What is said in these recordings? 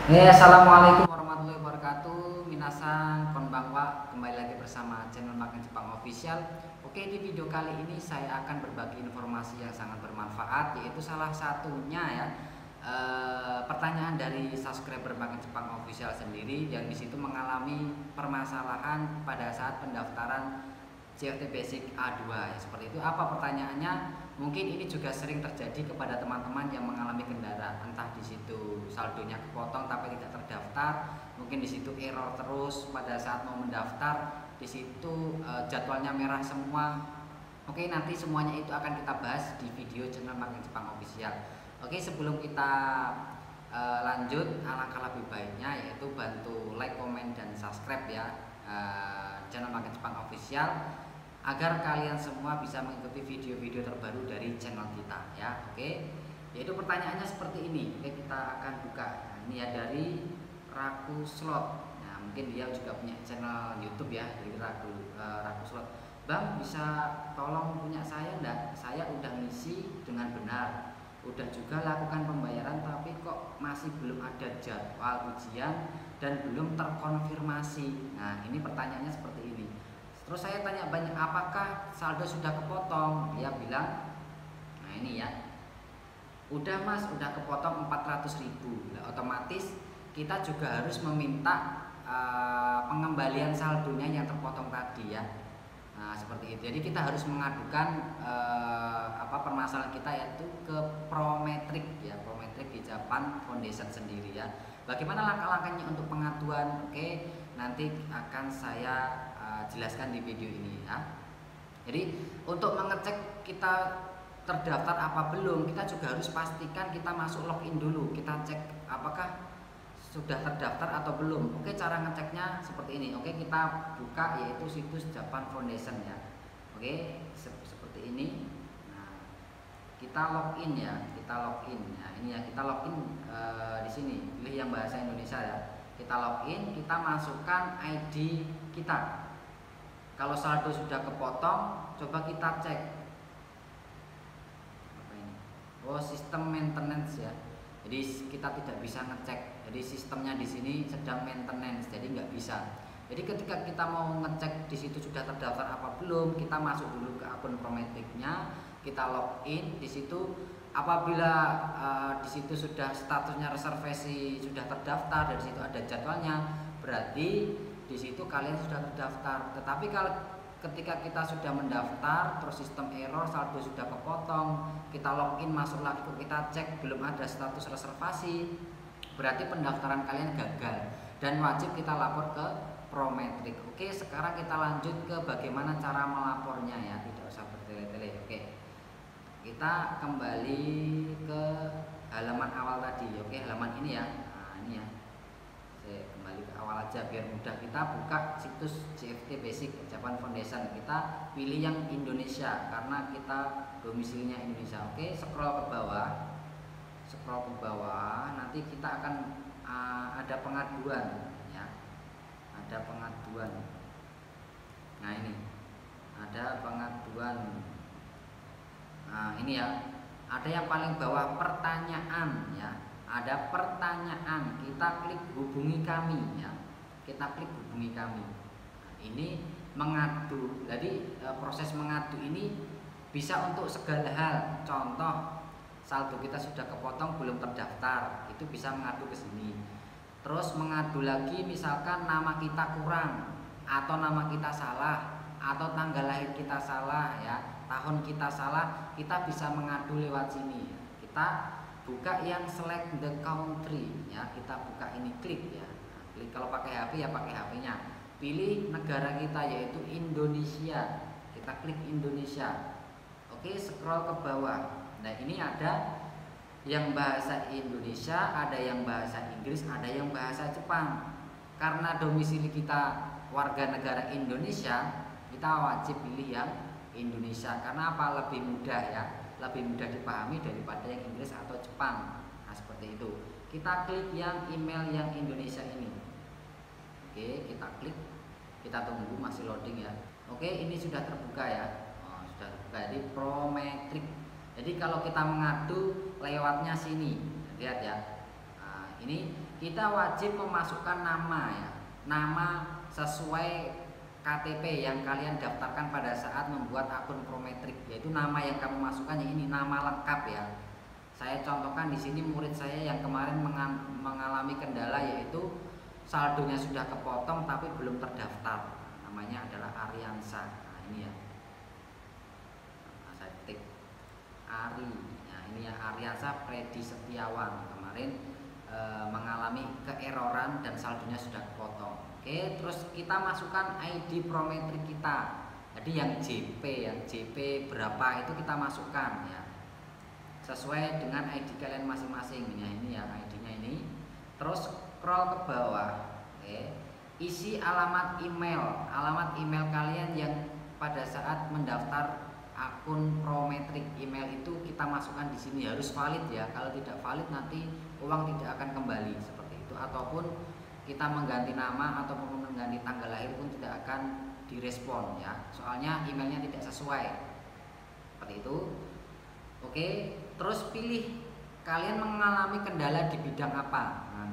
Assalamualaikum warahmatullahi wabarakatuh. Minasan konbanwa, kembali lagi bersama channel Makan Jepang Official. Oke, di video kali ini saya akan berbagi informasi yang sangat bermanfaat, yaitu salah satunya ya pertanyaan dari subscriber Makan Jepang Official sendiri yang disitu mengalami permasalahan pada saat pendaftaran CFT Basic A2 ya, seperti itu. Apa pertanyaannya? Mungkin ini juga sering terjadi kepada teman-teman yang mengalami kendala, entah di situ saldonya kepotong tapi tidak terdaftar, mungkin di situ error terus pada saat mau mendaftar, di situ jadwalnya merah semua. Oke, nanti semuanya itu akan kita bahas di video channel Makan Jepang Official. Oke, sebelum kita lanjut, alangkah lebih baiknya yaitu bantu like, komen, dan subscribe ya channel Makan Jepang Official, agar kalian semua bisa mengikuti video-video terbaru dari channel kita ya. Oke, yaitu pertanyaannya seperti ini. Oke, kita akan buka. Nah, ini ya dari Raku Slot. Nah, mungkin dia juga punya channel YouTube ya, dari Raku Slot. Bang, bisa tolong punya saya enggak? Saya udah ngisi dengan benar, udah juga lakukan pembayaran, tapi kok masih belum ada jadwal ujian dan belum terkonfirmasi. Nah, ini pertanyaannya seperti ini. Terus saya tanya banyak, apakah saldo sudah kepotong? Dia bilang, nah ini ya, udah mas, udah kepotong 400.000. Nah, otomatis kita juga harus meminta pengembalian saldonya yang terpotong tadi ya. Nah seperti itu. Jadi kita harus mengadukan permasalahan kita yaitu ke Prometric ya, Prometric di Japan Foundation sendiri ya. Bagaimana langkah-langkahnya untuk pengaduan? Oke, nanti akan saya jelaskan di video ini ya. Jadi untuk mengecek kita terdaftar apa belum, kita juga harus pastikan kita masuk login dulu. Kita cek apakah sudah terdaftar atau belum. Oke, cara ngeceknya seperti ini. Oke, kita buka yaitu situs Japan Foundation ya. Oke, seperti ini. Nah, kita login ya, kita login. Nah, ini ya, kita login di sini. Pilih yang bahasa Indonesia ya. Kita login, kita masukkan ID kita. Kalau saldo sudah kepotong, coba kita cek. Apa ini? Oh, sistem maintenance ya. Jadi kita tidak bisa ngecek. Jadi sistemnya di sini sedang maintenance, jadi nggak bisa. Jadi ketika kita mau ngecek di situ sudah terdaftar apa belum, kita masuk dulu ke akun Prometric-nya, kita login di situ. Apabila di situ sudah statusnya reservasi sudah terdaftar dan di situ ada jadwalnya, berarti di situ kalian sudah terdaftar. Tetapi kalau ketika kita sudah mendaftar terus sistem error, saldo sudah kepotong, kita login masuk lagi, kita cek belum ada status reservasi, berarti pendaftaran kalian gagal dan wajib kita lapor ke Prometric. Oke, sekarang kita lanjut ke bagaimana cara melapornya ya, tidak usah bertele-tele. Oke, kita kembali ke halaman awal tadi. Oke, halaman ini ya. Nah, ini ya, saya kembali ke awal aja biar mudah. Kita buka situs CFT Basic Japan Foundation, kita pilih yang Indonesia karena kita domisilinya Indonesia. Oke, scroll ke bawah, nanti kita akan ada pengaduan ya, ada pengaduan. Nah ini ada pengaduan. Nah ini ya, ada yang paling bawah pertanyaan ya, ada pertanyaan, kita klik hubungi kami ya, kita klik hubungi kami. Nah, ini mengadu. Jadi proses mengadu ini bisa untuk segala hal. Contoh, saldo kita sudah kepotong belum terdaftar, itu bisa mengadu ke sini. Terus mengadu lagi misalkan nama kita kurang atau nama kita salah atau tanggal lahir kita salah ya, tahun kita salah, kita bisa mengadu lewat sini. Kita buka yang select the country ya, kita buka ini, klik ya. Nah, klik, kalau pakai HP ya pakai HP-nya. Pilih negara kita yaitu Indonesia. Kita klik Indonesia. Oke, scroll ke bawah. Nah, ini ada yang bahasa Indonesia, ada yang bahasa Inggris, ada yang bahasa Jepang. Karena domisili kita warga negara Indonesia, kita wajib pilih yang Indonesia. Karena apa? Lebih mudah ya, lebih mudah dipahami daripada yang Inggris atau Jepang. Nah seperti itu. Kita klik yang email yang Indonesia ini. Oke, kita klik, kita tunggu masih loading ya. Oke, ini sudah terbuka ya. Oh, sudah terbuka di Prometric. Jadi kalau kita mengadu lewatnya sini, lihat ya. Nah, ini kita wajib memasukkan nama ya, nama sesuai KTP yang kalian daftarkan pada saat membuat akun Prometrik, yaitu nama yang kamu masukkan ya, ini nama lengkap ya. Saya contohkan di sini murid saya yang kemarin mengalami kendala, yaitu saldonya sudah kepotong tapi belum terdaftar. Namanya adalah Ariansa. Nah, ini ya. Nah, saya ketik Ari. Nah, ini ya, Ariansa Freddy Setiawan kemarin mengalami keeroran dan saldonya sudah kepotong. Oke, terus kita masukkan ID Prometrik kita. Jadi yang JP berapa itu kita masukkan ya, sesuai dengan ID kalian masing-masing ya. Ini ya ID-nya ini. Terus scroll ke bawah, oke. Isi alamat email kalian yang pada saat mendaftar akun Prometrik. Email itu kita masukkan di sini, harus valid ya. Kalau tidak valid nanti uang tidak akan kembali seperti itu. Ataupun kita mengganti nama ataupun mengganti tanggal lahir pun tidak akan direspon ya. Soalnya emailnya tidak sesuai. Seperti itu. Oke, terus pilih kalian mengalami kendala di bidang apa. Nah,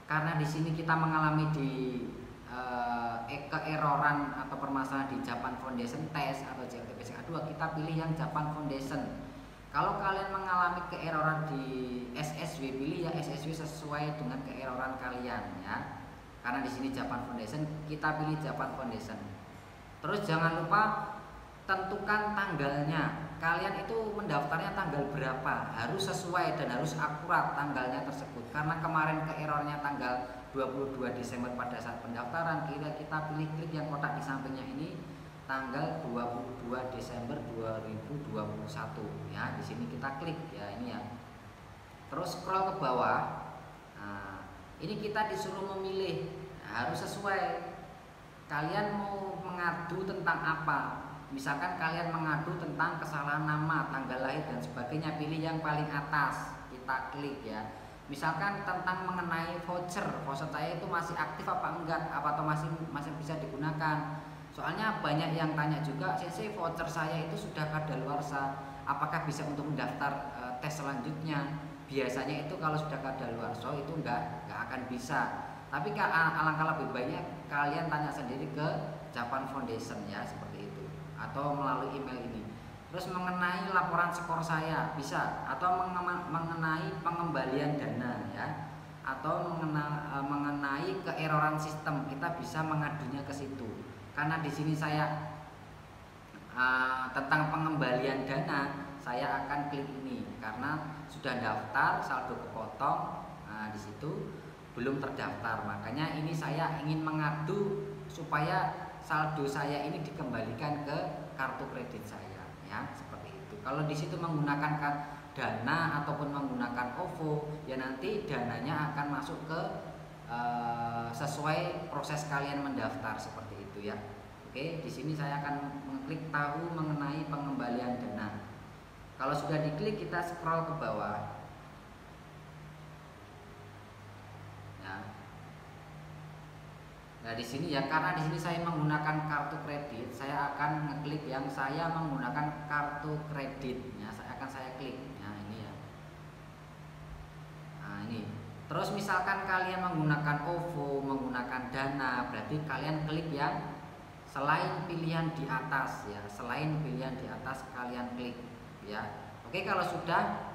karena di sini kita mengalami di keeroran atau permasalahan di Japan Foundation Test atau JLT Basic A2, kita pilih yang Japan Foundation. Kalau kalian mengalami keeroran di SSW, pilih ya SSW sesuai dengan keeroran kalian ya. Karena di sini Japan Foundation, kita pilih Japan Foundation. Terus jangan lupa tentukan tanggalnya. Kalian itu mendaftarnya tanggal berapa? Harus sesuai dan harus akurat tanggalnya tersebut. Karena kemarin keerornya tanggal 22 Desember pada saat pendaftaran, kita pilih klik yang kotak di sampingnya ini tanggal 22 Desember 2021 ya. Di sini kita klik ya, ini ya. Terus scroll ke bawah. Nah, ini kita disuruh memilih. Nah, harus sesuai. Kalian mau mengadu tentang apa? Misalkan kalian mengadu tentang kesalahan nama, tanggal lahir dan sebagainya, pilih yang paling atas, kita klik ya. Misalkan tentang mengenai voucher saya itu masih aktif apa enggak, apa atau masih bisa digunakan. Soalnya banyak yang tanya juga, CC voucher saya itu sudah kadaluarsa, apakah bisa untuk mendaftar tes selanjutnya? Biasanya itu kalau sudah kadaluarsa itu enggak akan bisa. Tapi alangkah lebih baiknya kalian tanya sendiri ke Japan Foundation ya, seperti itu, atau melalui email ini. Terus mengenai laporan skor saya bisa, atau mengenai pengembalian dana ya, atau mengenai keeroran sistem, kita bisa mengadunya ke situ. Karena di sini saya tentang pengembalian dana, saya akan klik ini karena sudah daftar saldo kepotong. Nah, di situ belum terdaftar, makanya ini saya ingin mengadu supaya saldo saya ini dikembalikan ke kartu kredit saya ya, seperti itu. Kalau di situ menggunakan dana ataupun menggunakan OVO ya, nanti dananya akan masuk ke sesuai proses kalian mendaftar, seperti itu ya. Oke, di sini saya akan mengklik tahu mengenai pengembalian dana. Kalau sudah diklik, kita scroll ke bawah. Nah, di sini ya, karena di sini saya menggunakan kartu kredit, saya akan ngeklik yang saya menggunakan kartu kreditnya. Saya klik. Nah, ini ya. Nah, ini. Terus misalkan kalian menggunakan OVO, menggunakan dana, berarti kalian klik yang selain pilihan di atas ya. Selain pilihan di atas kalian klik ya. Oke, kalau sudah,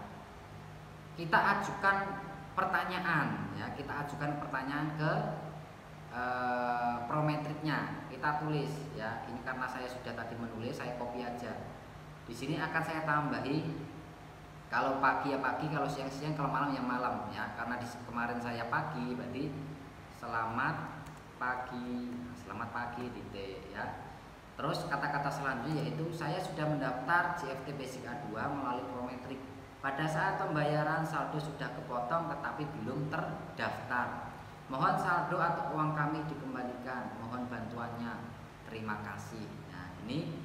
kita ajukan pertanyaan ya. Kita ajukan pertanyaan ke Prometriknya, kita tulis ya. Ini karena saya sudah tadi menulis, saya copy aja. Di sini akan saya tambahi, kalau pagi ya pagi, kalau siang-siang, kalau malam ya malam ya. Karena kemarin saya pagi, berarti selamat pagi titik ya. Terus kata-kata selanjutnya yaitu saya sudah mendaftar JFT Basic A2 melalui Prometrik. Pada saat pembayaran saldo sudah kepotong tetapi belum terdaftar. Mohon saldo atau uang kami dikembalikan, mohon bantuannya, terima kasih. Nah, ini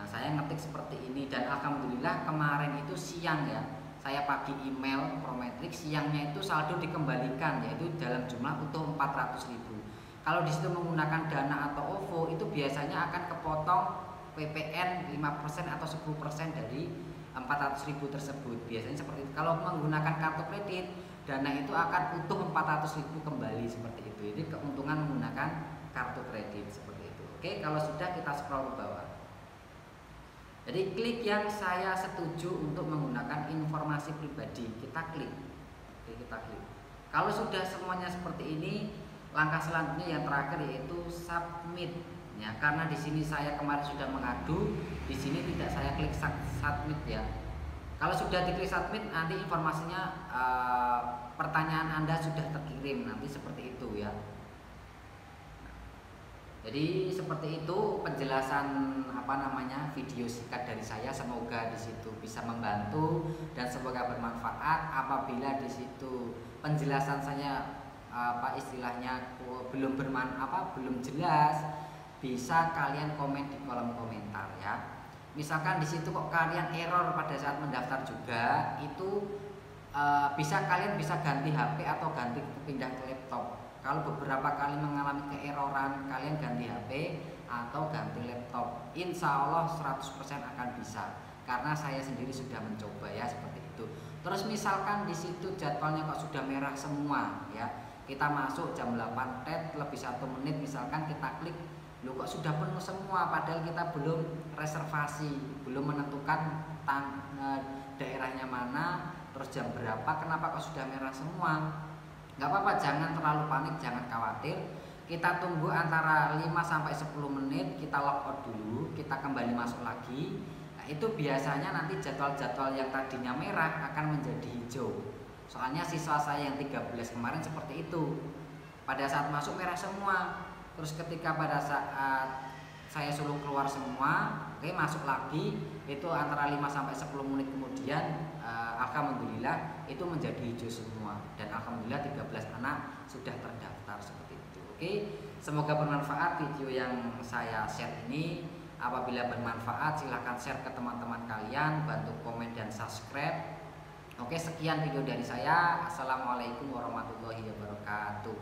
saya ngetik seperti ini, dan alhamdulillah kemarin itu siang ya, saya pagi email Prometrik, siangnya itu saldo dikembalikan, yaitu dalam jumlah utuh 400.000. Kalau di situ menggunakan dana atau OVO, itu biasanya akan kepotong PPN 5% atau 10% dari 400.000 tersebut. Biasanya seperti itu. Kalau menggunakan kartu kredit, dana itu akan utuh 400.000 kembali seperti itu. Ini keuntungan menggunakan kartu kredit seperti itu. Oke, kalau sudah kita scroll ke bawah. Jadi klik yang saya setuju untuk menggunakan informasi pribadi. Kita klik. Oke, kita klik. Kalau sudah semuanya seperti ini, langkah selanjutnya yang terakhir yaitu submit. Ya, karena di sini saya kemarin sudah mengadu, di sini tidak saya klik submit ya. Kalau sudah diklik submit, nanti informasinya pertanyaan Anda sudah terkirim, nanti seperti itu ya. Jadi seperti itu penjelasan video singkat dari saya. Semoga di situ bisa membantu dan semoga bermanfaat. Apabila di situ penjelasan saya belum jelas, bisa kalian komen di kolom komentar ya. Misalkan di situ kok kalian error pada saat mendaftar juga, itu kalian bisa ganti HP atau pindah ke laptop. Kalau beberapa kali mengalami keeroran, kalian ganti HP atau ganti laptop. Insya Allah 100% akan bisa, karena saya sendiri sudah mencoba ya, seperti itu. Terus misalkan di situ jadwalnya kok sudah merah semua ya, kita masuk jam 8 lebih 1 menit misalkan, kita klik, loh kok sudah penuh semua, padahal kita belum reservasi, belum menentukan daerahnya mana, terus jam berapa, kenapa kok sudah merah semua. Gak apa-apa, jangan terlalu panik, jangan khawatir. Kita tunggu antara 5-10 menit, kita log out dulu, kita kembali masuk lagi. Nah, itu biasanya nanti jadwal-jadwal yang tadinya merah akan menjadi hijau. Soalnya siswa saya yang 13 kemarin seperti itu. Pada saat masuk merah semua, terus ketika pada saat saya suruh keluar semua, oke, masuk lagi, itu antara 5-10 menit kemudian alhamdulillah itu menjadi hijau semua, dan alhamdulillah 13 anak sudah terdaftar seperti itu. Oke, semoga bermanfaat video yang saya share ini. Apabila bermanfaat silahkan share ke teman-teman kalian, bantu komen dan subscribe. Oke, sekian video dari saya. Assalamualaikum warahmatullahi wabarakatuh.